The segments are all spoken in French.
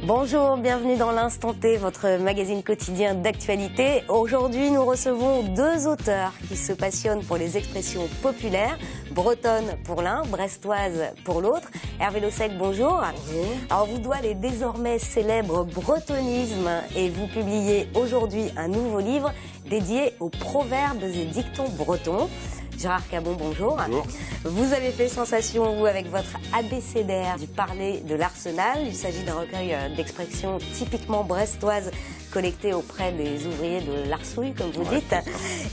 Bonjour, bienvenue dans l'Instant T, votre magazine quotidien d'actualité. Aujourd'hui, nous recevons deux auteurs qui se passionnent pour les expressions populaires, bretonnes pour l'un, brestoises pour l'autre. Hervé Lossec, bonjour. Bonjour. Alors, vous doit les désormais célèbres bretonnismes et vous publiez aujourd'hui un nouveau livre dédié aux proverbes et dictons bretons. Gérard Cabon, bonjour. Bonjour. Vous avez fait sensation, vous, avec votre abécédaire du parler de l'Arsenal. Il s'agit d'un recueil d'expressions typiquement brestoises collectées auprès des ouvriers de l'Arsouille, comme vous dites.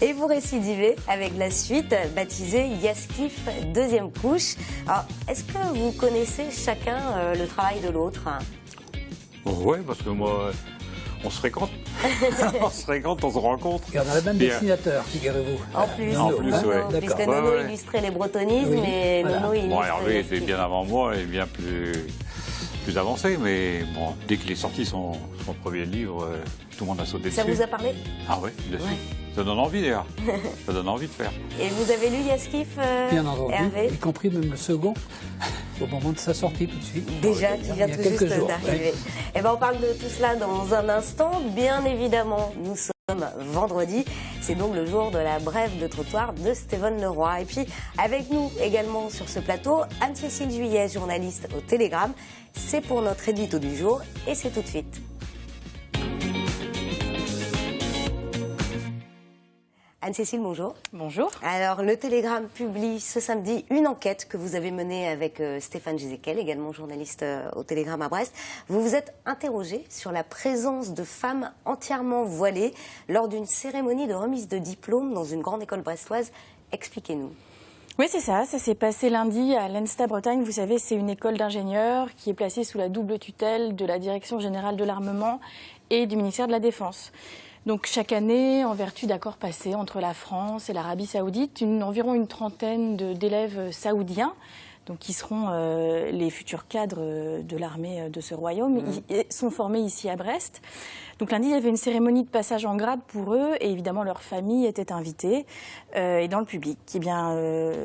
Et vous récidivez avec la suite, baptisée Yaskif, deuxième couche. Alors, est-ce que vous connaissez chacun le travail de l'autre? Oui, parce que moi, on se fréquente. On se fréquente, on se rencontre. Et on a le même dessinateur, figurez-vous. En plus, En plus, ouais. puisque D'accord. Nono Ouais. illustrait les bretonnismes, Oui, et voilà. Nono illustre Bon, Hervé était Yaskif. bien avant moi et bien plus avancé, mais bon, dès qu'il est sorti son premier livre, tout le monde a sauté Ça dessus. vous a parlé? Ah oui, bien sûr. Ouais. Ça donne envie d'ailleurs. Ça donne envie de faire. Et vous avez lu Yaskif, Bien entendu, Hervé? y compris même le second, au moment de sa sortie tout de suite. Déjà, qui vient il y a tout quelques juste jours. d'arriver. Ouais. Eh ben, on parle de tout cela dans un instant. Bien évidemment, nous sommes vendredi. C'est donc le jour de la brève de trottoir de Stéphane Leroy. Et puis, avec nous également sur ce plateau, Anne-Cécile Juillet, journaliste au Télégramme. C'est pour notre édito du jour et c'est tout de suite. Anne-Cécile, bonjour. Bonjour. Alors, le Télégramme publie ce samedi une enquête que vous avez menée avec Stéphane Giséquel, également journaliste au Télégramme à Brest. Vous vous êtes interrogé sur la présence de femmes entièrement voilées lors d'une cérémonie de remise de diplôme dans une grande école brestoise. Expliquez-nous. Oui, c'est ça. Ça s'est passé lundi à l'ENSTA Bretagne. Vous savez, c'est une école d'ingénieurs qui est placée sous la double tutelle de la Direction générale de l'armement et du ministère de la Défense. Donc chaque année, en vertu d'accords passés entre la France et l'Arabie saoudite, environ une trentaine d'élèves saoudiens, donc qui seront les futurs cadres de l'armée de ce royaume, sont formés ici à Brest. Donc lundi, il y avait une cérémonie de passage en grade pour eux et évidemment leurs familles étaient invitées. Et dans le public, eh bien,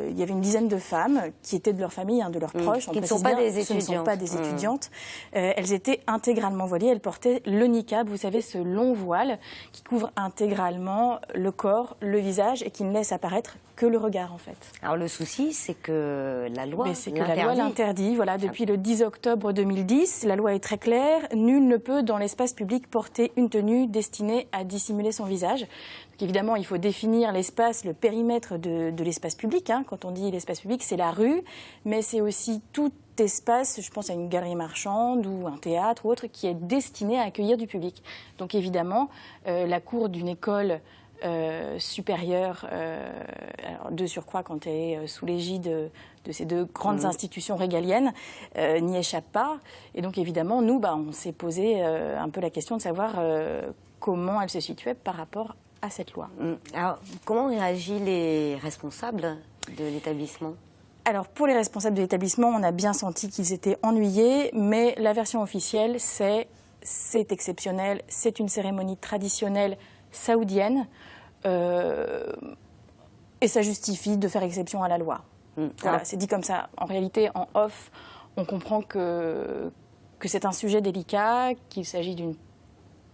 il y avait une dizaine de femmes qui étaient de leur famille, de leurs proches. Qui ne sont pas des Ce ne sont étudiantes. pas des étudiantes. Elles étaient intégralement voilées. Elles portaient le niqab, vous savez, ce long voile qui couvre intégralement le corps, le visage et qui ne laisse apparaître que le regard en fait. Alors le souci, c'est que la loi C'est que la loi l'interdit. Voilà, depuis le 10 octobre 2010, la loi est très claire. Nul ne peut dans l'espace public porter une tenue destinée à dissimuler son visage. Donc, évidemment, il faut définir l'espace, le périmètre de l'espace public. Quand on dit l'espace public, c'est la rue, mais c'est aussi tout espace, je pense à une galerie marchande ou un théâtre ou autre, qui est destiné à accueillir du public. Donc évidemment, la cour d'une école supérieure, alors de surcroît quand elle est sous l'égide de ces deux grandes institutions régaliennes, n'y échappe pas. Et donc évidemment, nous, on s'est posé un peu la question de savoir comment elle se situait par rapport à cette loi. Alors, comment réagissent les responsables de l'établissement ? Alors, pour les responsables de l'établissement, on a bien senti qu'ils étaient ennuyés, mais la version officielle, c'est exceptionnel, c'est une cérémonie traditionnelle saoudienne, et ça justifie de faire exception à la loi. Voilà, c'est dit comme ça. En réalité, en off, on comprend que c'est un sujet délicat, qu'il s'agit d'une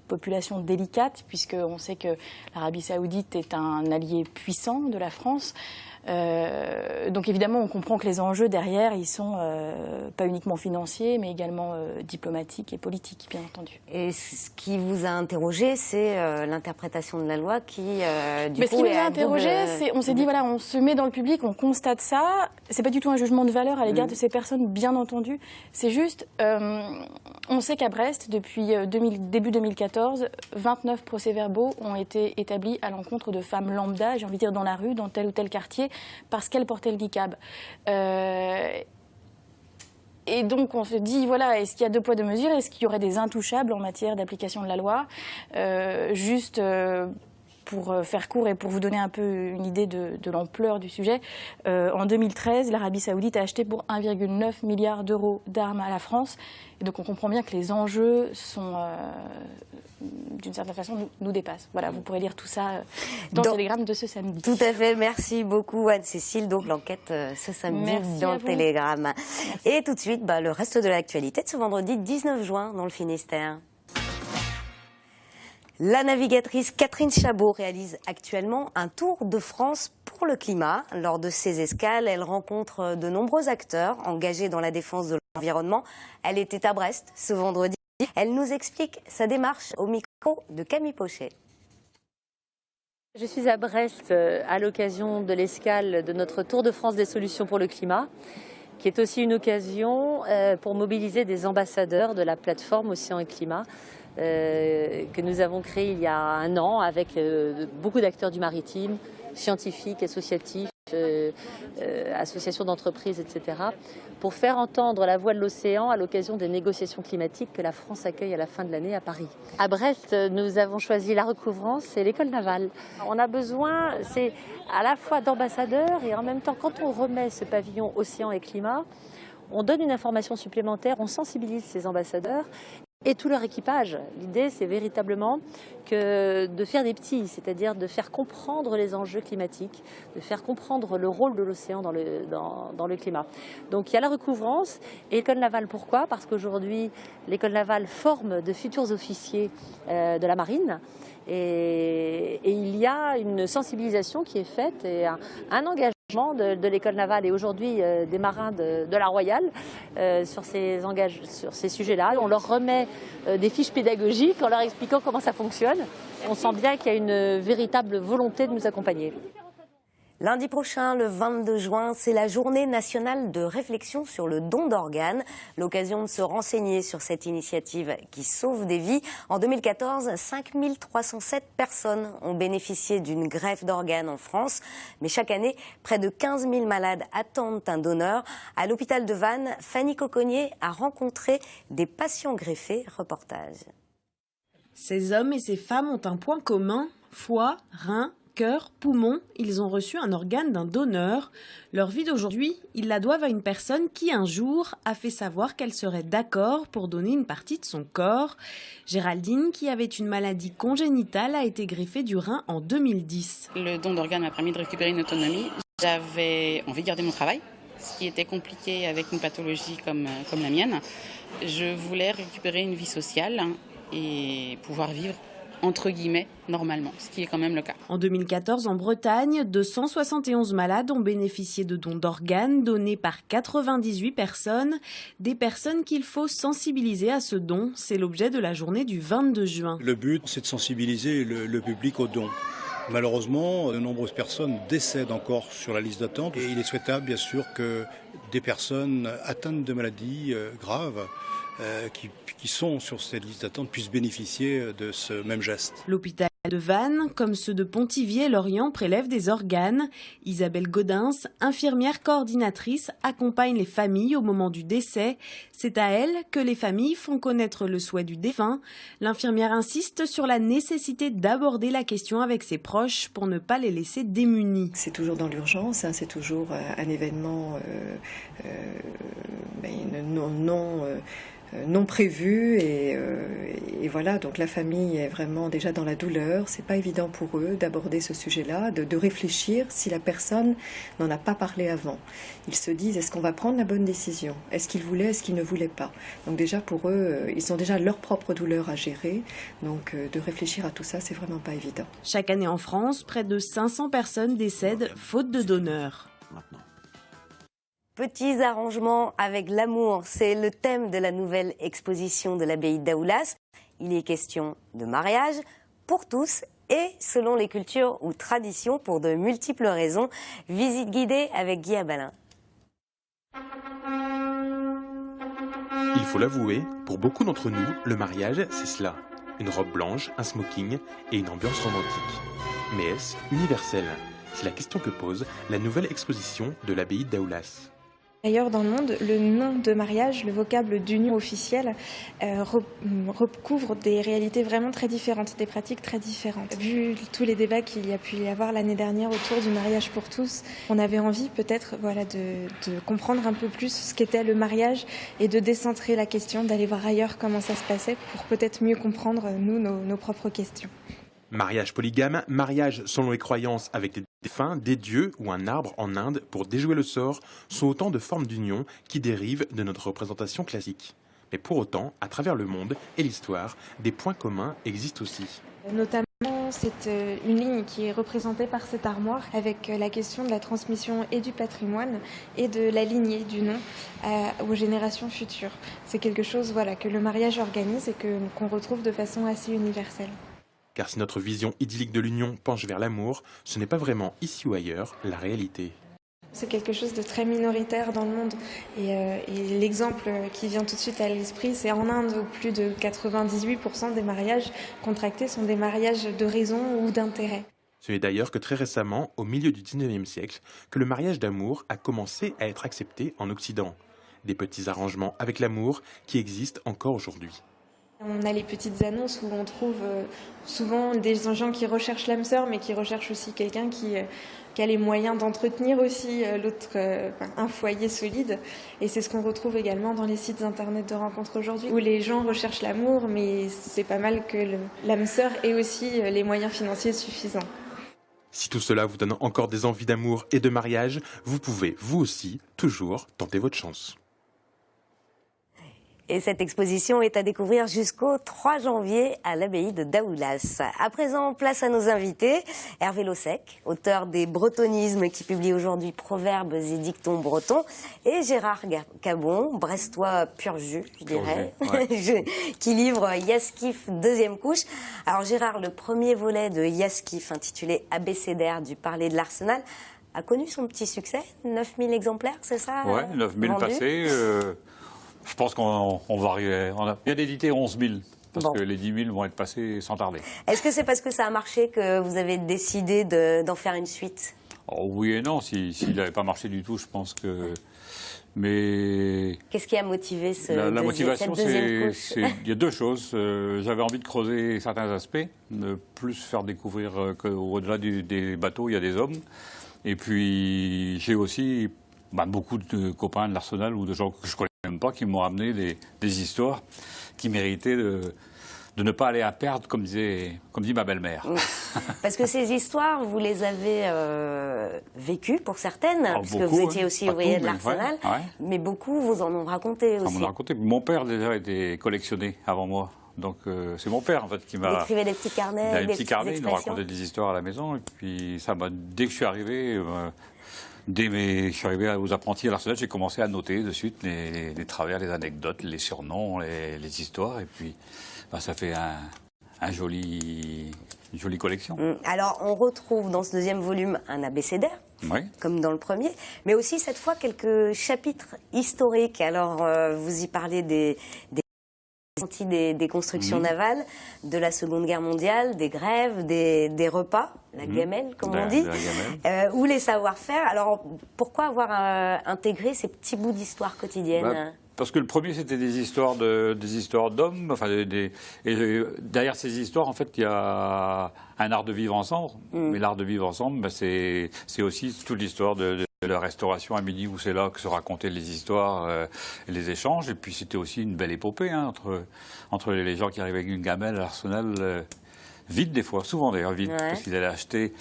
population délicate, puisqu'on sait que l'Arabie saoudite est un allié puissant de la France. Donc évidemment, on comprend que les enjeux derrière, ils sont pas uniquement financiers, mais également diplomatiques et politiques, bien entendu. Et ce qui vous a interrogé, c'est l'interprétation de la loi qui, Mais ce qui nous a interrogé, c'est, on s'est dit, voilà, on se met dans le public, on constate ça. C'est pas du tout un jugement de valeur à l'égard de ces personnes, bien entendu. C'est juste, on sait qu'à Brest, depuis début 2014, 29 procès-verbaux ont été établis à l'encontre de femmes lambda, j'ai envie de dire dans la rue, dans tel ou tel quartier, parce qu'elles portaient le niqab. Et donc on se dit, voilà, est-ce qu'il y a deux poids, deux mesures? Est-ce qu'il y aurait des intouchables en matière d'application de la loi? pour faire court et pour vous donner un peu une idée de l'ampleur du sujet, en 2013, l'Arabie Saoudite a acheté pour 1,9 milliard d'euros d'armes à la France. Et donc on comprend bien que les enjeux sont, d'une certaine façon, nous dépassent. Voilà, vous pourrez lire tout ça dans le Télégramme de ce samedi. Tout à fait, merci beaucoup Anne-Cécile. Donc l'enquête ce samedi dans le Télégramme. Merci. Et tout de suite, le reste de l'actualité de ce vendredi 19 juin dans le Finistère. La navigatrice Catherine Chabot réalise actuellement un tour de France pour le climat. Lors de ses escales, elle rencontre de nombreux acteurs engagés dans la défense de l'environnement. Elle était à Brest ce vendredi. Elle nous explique sa démarche au micro de Camille Pochet. Je suis à Brest à l'occasion de l'escale de notre Tour de France des solutions pour le climat, qui est aussi une occasion pour mobiliser des ambassadeurs de la plateforme Océan et Climat, que nous avons créé il y a un an avec beaucoup d'acteurs du maritime, scientifiques, associatifs, associations d'entreprises, etc., pour faire entendre la voix de l'océan à l'occasion des négociations climatiques que la France accueille à la fin de l'année à Paris. À Brest, nous avons choisi la recouvrance et l'école navale. On a besoin, c'est à la fois d'ambassadeurs et en même temps, quand on remet ce pavillon océan et climat, on donne une information supplémentaire, on sensibilise ces ambassadeurs et tout leur équipage. L'idée, c'est véritablement de faire des petits, c'est-à-dire de faire comprendre les enjeux climatiques, de faire comprendre le rôle de l'océan dans le climat. Donc il y a la recouvrance et l'école navale. Pourquoi? Parce qu'aujourd'hui, l'école navale forme de futurs officiers de la marine. Et il y a une sensibilisation qui est faite et un engagement de l'école navale et aujourd'hui des marins de la Royale sur ces sujets-là. On leur remet des fiches pédagogiques en leur expliquant comment ça fonctionne. On sent bien qu'il y a une véritable volonté de nous accompagner. Lundi prochain, le 22 juin, c'est la journée nationale de réflexion sur le don d'organes. L'occasion de se renseigner sur cette initiative qui sauve des vies. En 2014, 5307 personnes ont bénéficié d'une greffe d'organes en France. Mais chaque année, près de 15 000 malades attendent un donneur. À l'hôpital de Vannes, Fanny Coconnier a rencontré des patients greffés. Reportage. Ces hommes et ces femmes ont un point commun, foie, rein, cœur, poumon, ils ont reçu un organe d'un donneur. Leur vie d'aujourd'hui, ils la doivent à une personne qui un jour a fait savoir qu'elle serait d'accord pour donner une partie de son corps. Géraldine, qui avait une maladie congénitale, a été greffée du rein en 2010. Le don d'organes m'a permis de récupérer une autonomie. J'avais envie de garder mon travail, ce qui était compliqué avec une pathologie comme la mienne. Je voulais récupérer une vie sociale et pouvoir vivre entre guillemets, normalement, ce qui est quand même le cas. En 2014, en Bretagne, 271 malades ont bénéficié de dons d'organes donnés par 98 personnes. Des personnes qu'il faut sensibiliser à ce don. C'est l'objet de la journée du 22 juin. Le but, c'est de sensibiliser le public au don. Malheureusement, de nombreuses personnes décèdent encore sur la liste d'attente. Et il est souhaitable, bien sûr, que des personnes atteintes de maladies graves qui sont sur cette liste d'attente puissent bénéficier de ce même geste. L'hôpital de Vannes, comme ceux de Pontivy et Lorient, prélèvent des organes. Isabelle Gaudens, infirmière coordinatrice, accompagne les familles au moment du décès. C'est à elle que les familles font connaître le souhait du défunt. L'infirmière insiste sur la nécessité d'aborder la question avec ses proches pour ne pas les laisser démunis. C'est toujours dans l'urgence, c'est toujours un événement non prévu et voilà, donc la famille est vraiment déjà dans la douleur. C'est pas évident pour eux d'aborder ce sujet-là, de réfléchir si la personne n'en a pas parlé avant. Ils se disent, est-ce qu'on va prendre la bonne décision? Est-ce qu'ils voulaient, est-ce qu'ils ne voulaient pas? Donc déjà pour eux, ils ont déjà leur propre douleur à gérer, donc de réfléchir à tout ça, c'est vraiment pas évident. Chaque année en France, près de 500 personnes décèdent faute de donneurs. Maintenant. Petits arrangements avec l'amour, c'est le thème de la nouvelle exposition de l'abbaye d'Aoulas. Il est question de mariage pour tous et selon les cultures ou traditions pour de multiples raisons. Visite guidée avec Guy Abalin. Il faut l'avouer, pour beaucoup d'entre nous, le mariage, c'est cela. Une robe blanche, un smoking et une ambiance romantique. Mais est-ce universel? C'est la question que pose la nouvelle exposition de l'abbaye d'Aoulas. Ailleurs dans le monde, le nom de mariage, le vocable d'union officielle, recouvre des réalités vraiment très différentes, des pratiques très différentes. Vu tous les débats qu'il y a pu y avoir l'année dernière autour du mariage pour tous, on avait envie peut-être de comprendre un peu plus ce qu'était le mariage et de décentrer la question, d'aller voir ailleurs comment ça se passait pour peut-être mieux comprendre, nous, nos propres questions. Mariage polygame, mariage selon les croyances avec des défunts, des dieux ou un arbre en Inde pour déjouer le sort sont autant de formes d'union qui dérivent de notre représentation classique. Mais pour autant, à travers le monde et l'histoire, des points communs existent aussi. Notamment, c'est une ligne qui est représentée par cette armoire avec la question de la transmission et du patrimoine et de la lignée du nom aux générations futures. C'est quelque chose que le mariage organise et qu'on retrouve de façon assez universelle. Car si notre vision idyllique de l'union penche vers l'amour, ce n'est pas vraiment ici ou ailleurs la réalité. C'est quelque chose de très minoritaire dans le monde. Et l'exemple qui vient tout de suite à l'esprit, c'est en Inde où plus de 98% des mariages contractés sont des mariages de raison ou d'intérêt. Ce n'est d'ailleurs que très récemment, au milieu du 19e siècle, que le mariage d'amour a commencé à être accepté en Occident. Des petits arrangements avec l'amour qui existent encore aujourd'hui. On a les petites annonces où on trouve souvent des gens qui recherchent l'âme sœur, mais qui recherchent aussi quelqu'un qui a les moyens d'entretenir aussi un foyer solide. Et c'est ce qu'on retrouve également dans les sites internet de rencontres aujourd'hui, où les gens recherchent l'amour, mais c'est pas mal que l'âme sœur ait aussi les moyens financiers suffisants. Si tout cela vous donne encore des envies d'amour et de mariage, vous pouvez, vous aussi, toujours tenter votre chance. Et cette exposition est à découvrir jusqu'au 3 janvier à l'abbaye de Daoulas. À présent, place à nos invités. Hervé Lossec, auteur des Bretonismes qui publie aujourd'hui Proverbes et dictons bretons. Et Gérard Cabon, brestois pur jus, je dirais, ouais. Qui livre Yaskif deuxième couche. Alors Gérard, le premier volet de Yaskif intitulé Abécédaire du parler de l'Arsenal a connu son petit succès. 9000 exemplaires, c'est ça? Oui, 9000 passés. Je pense qu'on va arriver. On vient d'éditer 11 000, parce que les 10 000 vont être passés sans tarder. Est-ce que c'est parce que ça a marché que vous avez décidé d'en faire une suite? Oui et non. S'il n'avait pas marché du tout, je pense que... Mais... Qu'est-ce qui a motivé la motivation, cette deuxième couche? Il y a deux choses. J'avais envie de creuser certains aspects, de plus faire découvrir qu'au-delà des bateaux, il y a des hommes. Et puis, j'ai aussi beaucoup de copains de l'Arsenal ou de gens que je connais même pas qui m'ont ramené des histoires qui méritaient de ne pas aller à perdre, comme dit ma belle-mère. Parce que ces histoires, vous les avez vécues pour certaines, puisque vous étiez aussi ouvrier de l'Arsenal, mais beaucoup vous en ont raconté aussi. On m'en a raconté. Mon père déjà était collectionné avant moi. Donc c'est mon père en fait qui m'a... Il écrivait des petits carnets, des petits carnets, il nous racontait des histoires à la maison. Et puis ça m'a... Dès que je suis arrivé... je suis arrivé aux apprentis à l'Arsenal, j'ai commencé à noter de suite les travers, les anecdotes, les surnoms, les histoires. Et puis, ça fait une jolie collection. Alors, on retrouve dans ce deuxième volume un abécédaire, comme dans le premier, mais aussi cette fois quelques chapitres historiques. Alors, vous y parlez des constructions navales, de la Seconde Guerre mondiale, des grèves, des repas, la gamelle, comme on dit, ou les savoir-faire. Alors, pourquoi avoir intégré ces petits bouts d'histoire quotidienne? Parce que le premier, c'était des histoires d'hommes. Enfin, et derrière ces histoires, en fait, il y a un art de vivre ensemble. Mais l'art de vivre ensemble, c'est aussi toute l'histoire de la restauration à midi, où c'est là que se racontaient les histoires et les échanges. Et puis, c'était aussi une belle épopée entre les gens qui arrivaient avec une gamelle à l'Arsenal, vide des fois, souvent d'ailleurs vide, parce qu'ils allaient acheter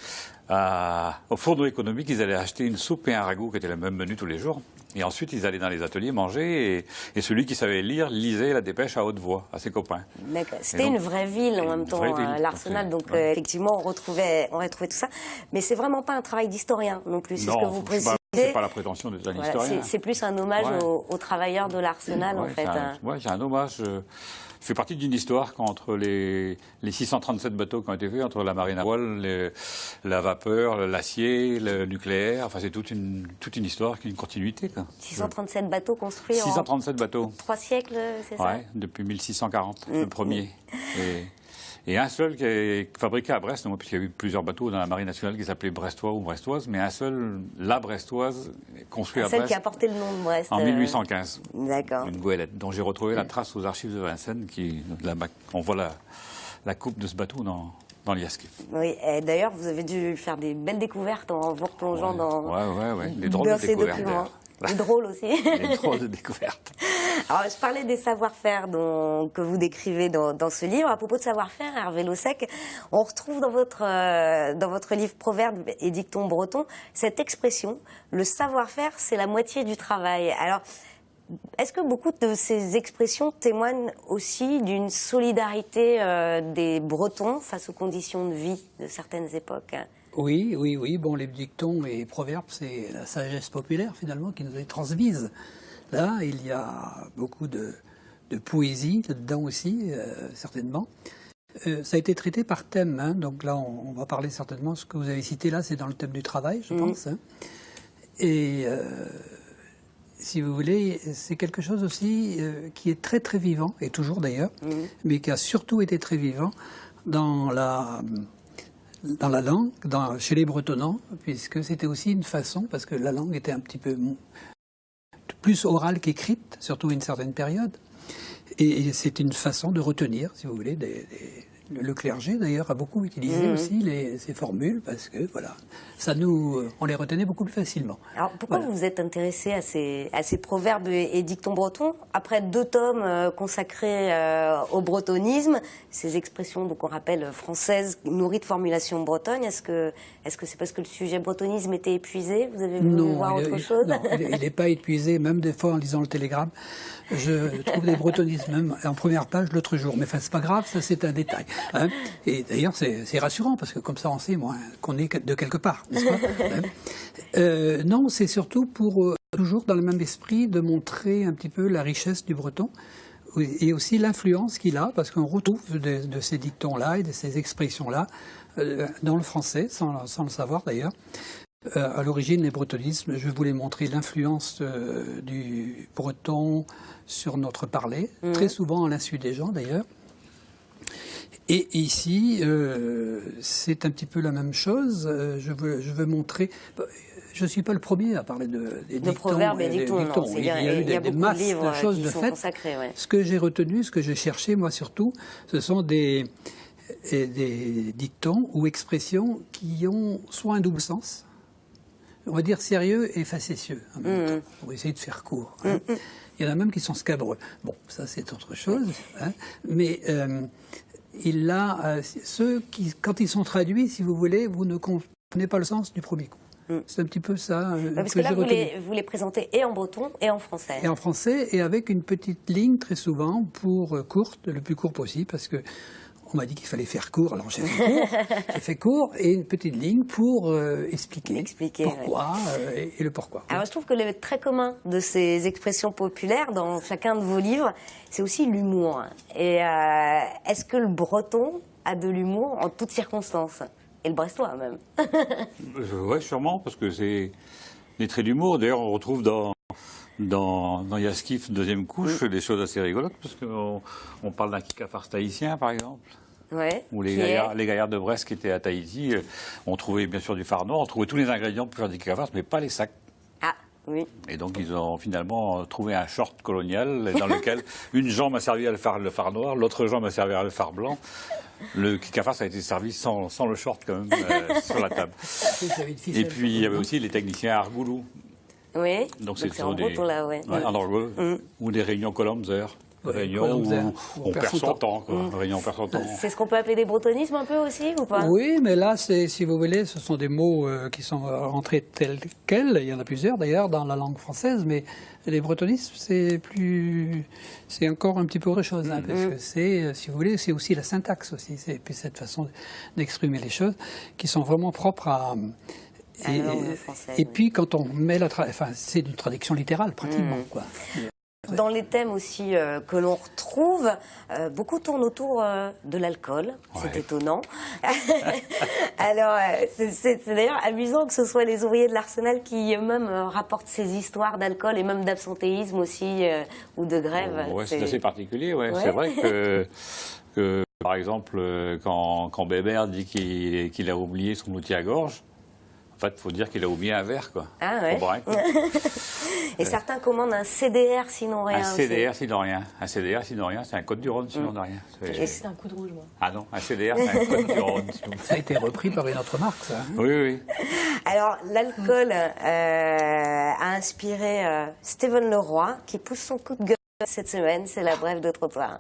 au fourneau économique, ils allaient acheter une soupe et un ragoût qui étaient le même menu tous les jours. Et ensuite, ils allaient dans les ateliers manger et celui qui savait lire lisait la dépêche à haute voix à ses copains. C'était une vraie ville en même temps, l'Arsenal. Donc, effectivement, on retrouvait tout ça. Mais c'est vraiment pas un travail d'historien non plus, c'est ce que vous précisez. C'est pas la prétention d'un historien. C'est plus un hommage aux travailleurs de l'Arsenal, en fait. Oui, c'est un hommage. Je fais partie d'une histoire entre les 637 bateaux qui ont été faits, entre la marine à voile, la vapeur, l'acier, le nucléaire. Enfin, c'est toute une histoire, une continuité. 637 bateaux construits 637 bateaux. 3 siècles, c'est ça? Oui, depuis 1640, le premier. Et un seul qui est fabriqué à Brest, puisqu'il y a eu plusieurs bateaux dans la marine nationale qui s'appelaient Brestois ou Brestoise, mais un seul, la Brestoise, construit à Celle Brest. qui a porté le nom de Brest. En 1815. D'accord. Une goélette, dont j'ai retrouvé la trace aux archives de Vincennes, on voit la coupe de ce bateau dans l'Iasquif. Oui, et d'ailleurs, vous avez dû faire des belles découvertes en vous replongeant Ouais, des drôles de ces découvertes. documents. Des drôles aussi. Des drôles de découvertes. Alors, je parlais des savoir-faire que vous décrivez dans ce livre. À propos de savoir-faire, Hervé Lossec, on retrouve dans votre livre Proverbes et dictons bretons cette expression, le savoir-faire, c'est la moitié du travail. Alors, est-ce que beaucoup de ces expressions témoignent aussi d'une solidarité des Bretons face aux conditions de vie de certaines époques? Oui. Bon, les dictons et proverbes, c'est la sagesse populaire, finalement, qui nous est transmise. Là, il y a beaucoup de poésie là-dedans aussi, certainement. Ça a été traité par thème, hein, donc là, on va parler certainement, ce que vous avez cité là, c'est dans le thème du travail, je pense. Hein. Et si vous voulez, c'est quelque chose aussi qui est très très vivant, et toujours d'ailleurs, mais qui a surtout été très vivant dans la langue, chez les Bretonnants, puisque c'était aussi une façon, parce que la langue était un petit peu plus orale qu'écrite, surtout à une certaine période, et c'est une façon de retenir, si vous voulez, le clergé d'ailleurs a beaucoup utilisé aussi ces formules, parce que voilà, on les retenait beaucoup plus facilement. Alors pourquoi vous vous êtes intéressé à ces proverbes et dictons bretons après 2 tomes consacrés au bretonnisme, ces expressions donc on rappelle françaises nourries de formulations bretonnes? Est-ce que c'est parce que le sujet bretonnisme était épuisé? Vous avez voulu voir autre chose? Non, il n'est pas épuisé, même des fois en lisant le Télégramme. Je trouve des bretonnismes même en première page l'autre jour, mais enfin c'est pas grave, ça c'est un détail. Hein. Et d'ailleurs c'est rassurant parce que comme ça on sait qu'on est de quelque part, n'est-ce pas? Hein. Non, c'est surtout pour toujours dans le même esprit de montrer un petit peu la richesse du breton et aussi l'influence qu'il a, parce qu'on retrouve de ces dictons-là et de ces expressions-là dans le français, sans le savoir d'ailleurs. À l'origine, les bretonismes, je voulais montrer l'influence du breton sur notre parler, très souvent à l'insu des gens d'ailleurs. Et ici, c'est un petit peu la même chose. Je veux montrer... Je ne suis pas le premier à parler des dictons. De proverbes et dictons, non. Il y a eu des masses de choses de fait. Ouais. Ce que j'ai retenu, ce que j'ai cherché, moi surtout, ce sont des dictons ou expressions qui ont soit un double sens, on va dire sérieux et facétieux en même temps, pour essayer de faire court. Hein. Il y en a même qui sont scabreux. Bon, ça c'est autre chose. Hein. Mais ceux qui, quand ils sont traduits, si vous voulez, vous ne comprenez pas le sens du premier coup. C'est un petit peu ça. Parce que là, vous les présentez et en breton et en français. Et en français, et avec une petite ligne très souvent courte, le plus court possible, parce que on m'a dit qu'il fallait faire court, alors j'ai fait court, et une petite ligne pour expliquer pourquoi et le pourquoi. Alors je trouve que le trait commun de ces expressions populaires dans chacun de vos livres, c'est aussi l'humour. Et est-ce que le breton a de l'humour en toutes circonstances? Et le brestois même. Oui, sûrement, parce que c'est des traits d'humour. D'ailleurs, on retrouve dans Yaskif, deuxième couche, des choses assez rigolotes, parce qu'on parle d'un kikafars tahitien, par exemple. Ouais, où les gaillards de Brest qui étaient à Tahiti ont trouvé bien sûr du phare noir, ont trouvé tous les ingrédients pour faire des kikafars, mais pas les sacs. Ah, oui. Et donc ils ont finalement trouvé un short colonial dans lequel une jambe a servi à le phare noir, l'autre jambe a servi à le phare blanc. Le kikafars a été servi sans le short quand même sur la table. Et puis il y avait aussi les techniciens argoulous. Oui, donc c'est en breton là, ouais. En argot, ou des réunions Colomzer. Réunion où on perd son temps. Réunion, on perd son temps. C'est ce qu'on peut appeler des bretonnismes un peu aussi, ou pas? Oui, mais là, si vous voulez, ce sont des mots qui sont rentrés tels quels. Il y en a plusieurs d'ailleurs dans la langue française, mais les bretonismes, c'est encore un petit peu autre chose, hein, parce que c'est, si vous voulez, c'est aussi la syntaxe aussi. C'est puis cette façon d'exprimer les choses qui sont vraiment propres à... Et puis quand on met c'est une traduction littérale pratiquement, quoi. Dans les thèmes aussi que l'on retrouve, beaucoup tournent autour de l'alcool. C'est étonnant. Alors, c'est d'ailleurs amusant que ce soit les ouvriers de l'Arsenal qui eux-mêmes rapportent ces histoires d'alcool et même d'absentéisme aussi, ou de grève. C'est assez particulier, C'est vrai que Par exemple, quand Bébert dit qu'il a oublié son outil à gorge, en fait, il faut dire qu'il a oublié un verre, quoi. Ah ouais. Et certains commandent un CDR sinon rien. Un CDR sinon rien. Un CDR sinon rien, c'est un code du Rhône sinon rien. C'est un coup de rouge, moi. Ah non, un CDR, c'est un code du Rhône. Ça a été repris par une autre marque, ça. Oui, oui. Alors, l'alcool a inspiré Steven Leroy, qui pousse son coup de gueule cette semaine. C'est la brève de trottoir.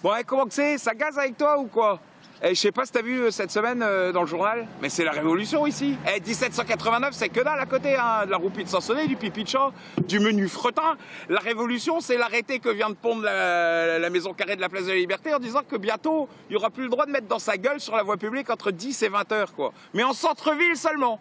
Bon, comment que c'est? Ça gaze avec toi ou quoi? Je sais pas si t'as vu cette semaine dans le journal, mais c'est la révolution ici. 1789, c'est que dalle à côté, hein, de la roupie de Sansonnet, du pipi de chat, du menu fretin. La révolution, c'est l'arrêté que vient de pondre la maison carrée de la place de la Liberté en disant que bientôt, il n'y aura plus le droit de mettre dans sa gueule sur la voie publique entre 10 et 20 heures, quoi. Mais en centre-ville seulement.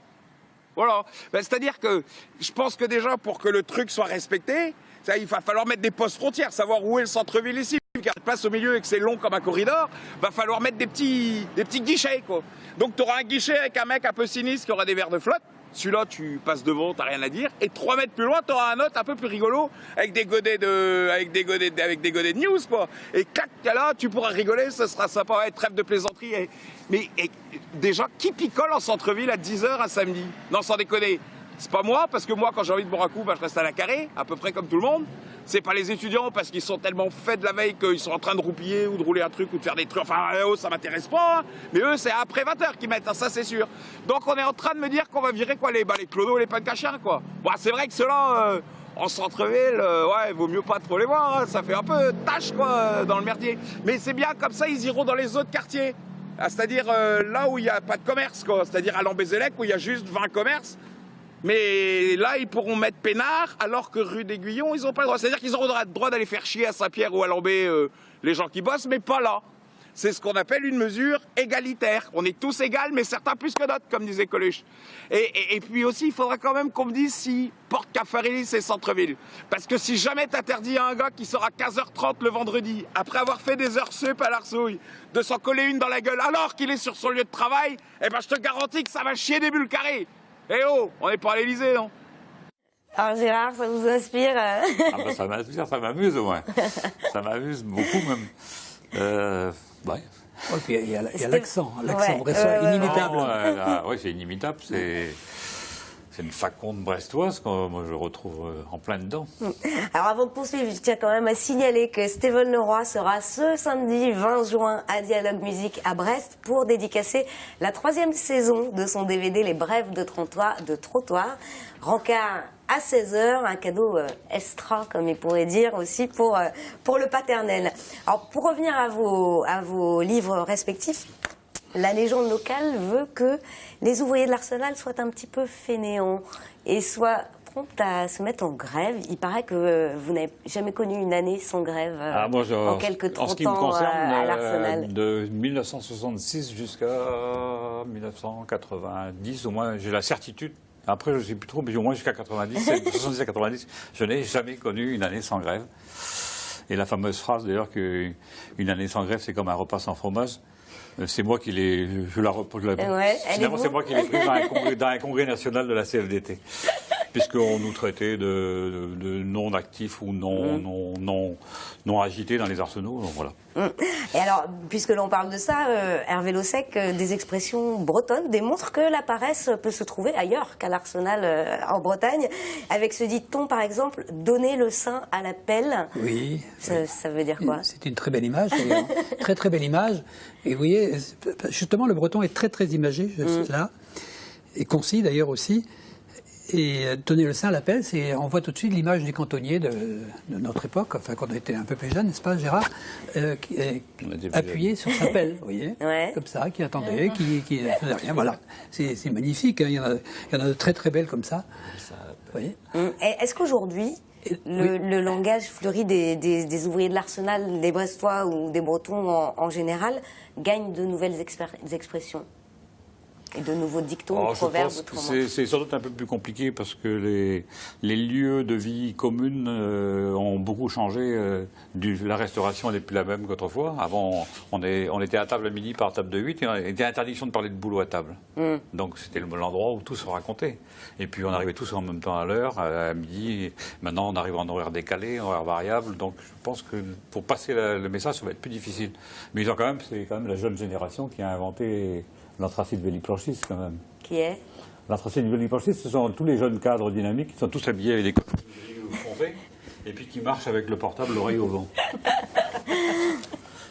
Voilà. Ben, c'est-à-dire que je pense que déjà, pour que le truc soit respecté, il va falloir mettre des postes frontières, savoir où est le centre-ville ici. Il y a de place au milieu et que c'est long comme un corridor, va falloir mettre des petits guichets, quoi. Donc tu auras un guichet avec un mec un peu sinistre qui aura des verres de flotte. Celui-là, tu passes devant, t'as rien à dire. Et 3 mètres plus loin, tu auras un autre un peu plus rigolo avec des godets de news, quoi. Et clac, là, tu pourras rigoler, ça sera sympa, ouais, trêve de plaisanterie. Mais déjà, qui picole en centre-ville à 10h un samedi? Non, sans déconner. C'est pas moi, parce que moi, quand j'ai envie de boire un coup, je reste à la carré, à peu près comme tout le monde. C'est pas les étudiants, parce qu'ils sont tellement faits de la veille qu'ils sont en train de roupiller ou de rouler un truc ou de faire des trucs. Enfin, ça m'intéresse pas. Hein. Mais eux, c'est après 20h qu'ils mettent, hein, ça c'est sûr. Donc on est en train de me dire qu'on va virer quoi, les clodos, les punks à chiens, quoi. Bon, c'est vrai que ceux-là, en centre-ville, ouais, vaut mieux pas trop les voir. Hein. Ça fait un peu tâche, quoi, dans le merdier. Mais c'est bien, comme ça, ils iront dans les autres quartiers. Ah, c'est-à-dire là où il n'y a pas de commerce, quoi. C'est-à-dire à Lambézélec, où il y a juste 20 commerces. Mais là, ils pourront mettre peinard, alors que rue d'Aiguillon, ils n'ont pas le droit. C'est-à-dire qu'ils auront le droit d'aller faire chier à Saint-Pierre ou à Lambé les gens qui bossent, mais pas là. C'est ce qu'on appelle une mesure égalitaire. On est tous égaux, mais certains plus que d'autres, comme disait Coluche. Et puis aussi, il faudra quand même qu'on me dise si Porte Caffarelli, c'est centre-ville. Parce que si jamais t'interdis à un gars qui sort à 15h30 le vendredi, après avoir fait des heures sup à l'Arsouille, de s'en coller une dans la gueule alors qu'il est sur son lieu de travail, eh ben je te garantis que ça va chier des bulles carrées. Eh oh, on n'est pas à l'Élysée, non? Alors Gérard, ça vous inspire Ah ben, ça m'inspire, ça m'amuse au moins. Ça m'amuse beaucoup même. Ouais. Oh, puis il y a l'accent, brestois inimitable. Oui, c'est inimitable, c'est une faconde brestoise que moi je retrouve en plein dedans. Alors avant de poursuivre, je tiens quand même à signaler que Steven Leroy sera ce samedi 20 juin à Dialogue Musique à Brest pour dédicacer la 3e saison de son DVD Les Brèves de trottoir. Rencard à 16h, un cadeau extra, comme il pourrait dire, aussi pour le paternel. Alors pour revenir à vos livres respectifs, la légende locale veut que les ouvriers de l'Arsenal soient un petit peu fainéants et soient prompts à se mettre en grève. Il paraît que vous n'avez jamais connu une année sans grève en quelques 30 ans à l'Arsenal. De 1966 jusqu'à 1990, au moins j'ai la certitude. Après, je ne sais plus trop, mais au moins jusqu'à 90, 70 à 90, je n'ai jamais connu une année sans grève. Et la fameuse phrase d'ailleurs qu'une année sans grève, c'est comme un repas sans fromage. C'est moi qui l'ai, finalement, c'est moi qui l'ai pris dans un congrès national de la CFDT, puisqu'on nous traitait de non-actifs ou non agités dans les arsenaux. Donc voilà. Et alors, puisque l'on parle de ça, Hervé Lossec, des expressions bretonnes démontrent que la paresse peut se trouver ailleurs qu'à l'Arsenal en Bretagne. Avec ce dicton, par exemple, donner le sein à la pelle. Oui. Ça veut dire quoi? C'est une très belle image, d'ailleurs. Très très belle image. Et vous voyez, justement, le breton est très très imagé, là, et concis d'ailleurs aussi. Et donner le sein à la pelle, on voit tout de suite l'image du cantonnier de notre époque, enfin quand on était un peu plus jeune, n'est-ce pas Gérard, appuyé sur sa pelle, vous voyez, comme ça, qui attendait, qui ne faisait rien, voilà. C'est magnifique, hein. Il y en a de très très belles comme ça. Vous voyez. Est-ce qu'aujourd'hui, le langage fleuri des ouvriers de l'Arsenal, des Brestois ou des Bretons en général, gagne de nouvelles expressions? Et de nouveaux dictons, proverbes, autrement. C'est sans doute un peu plus compliqué parce que les lieux de vie communes ont beaucoup changé. La restauration n'est plus la même qu'autrefois. Avant, on était à table à midi par table de 8 et il était interdiction de parler de boulot à table. Donc c'était l'endroit où tout se racontait. Et puis on arrivait tous en même temps à l'heure, à midi. Maintenant on arrive en horaire décalé, en horaire variable. Donc je pense que pour passer le message, ça va être plus difficile. Mais c'est quand même la jeune génération qui a inventé l'anthracite véliplanchis quand même. Qui est l'anthracite véliplanchis, ce sont tous les jeunes cadres dynamiques qui sont tous habillés avec des costumes foncés et puis qui marchent avec le portable l'oreille au vent.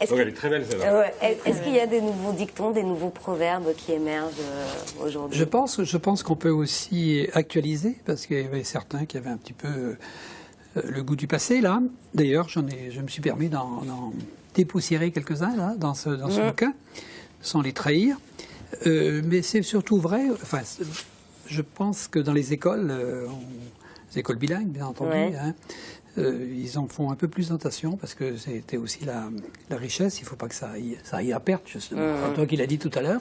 Donc elle est très belle celle-là. Ouais. Est-ce qu'il y a des nouveaux dictons, des nouveaux proverbes qui émergent aujourd'hui? Je pense qu'on peut aussi actualiser, parce qu'il y avait certains qui avaient un petit peu le goût du passé, là. D'ailleurs, je me suis permis d'en dépoussiérer quelques-uns, là, dans ce bouquin, sans les trahir. Mais c'est surtout vrai, enfin, je pense que dans les écoles, les écoles bilingues, bien entendu, ils en font un peu plus attention parce que c'était aussi la richesse. Il ne faut pas que ça aille à perte, justement. Toi qui l'as dit tout à l'heure.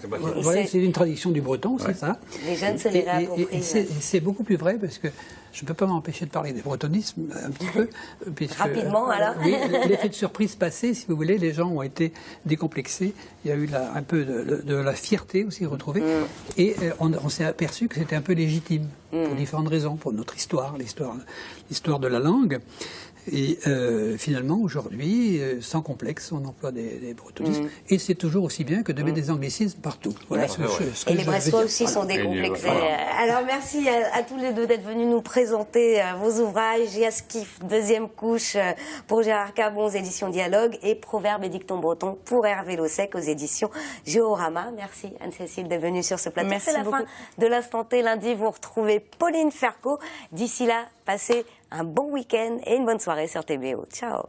C'est une tradition du breton, c'est ça. Les jeunes se les réapproprient. Et c'est beaucoup plus vrai parce que je ne peux pas m'empêcher de parler des bretonismes un petit peu. Puisque, rapidement, alors. L'effet de surprise passé, si vous voulez, les gens ont été décomplexés. Il y a eu un peu de la fierté aussi retrouvée. Et on s'est aperçu que c'était un peu légitime pour différentes raisons, pour notre histoire, l'histoire de la langue. Et finalement, aujourd'hui, sans complexe, on emploie des bretonismes. Et c'est toujours aussi bien que de mettre des anglicismes partout. Voilà et les Brestois aussi sont décomplexés. Alors, merci à tous les deux d'être venus nous présenter vos ouvrages. Yaskif, deuxième couche pour Gérard Carbon aux éditions Dialogue et Proverbes et dictons bretons pour Hervé Lossec aux éditions Géorama. Merci Anne-Cécile d'être venue sur ce plateau. C'est la fin de l'Instant T. Lundi, vous retrouvez Pauline Ferco. D'ici là, passez un bon week-end et une bonne soirée sur TBO. Ciao.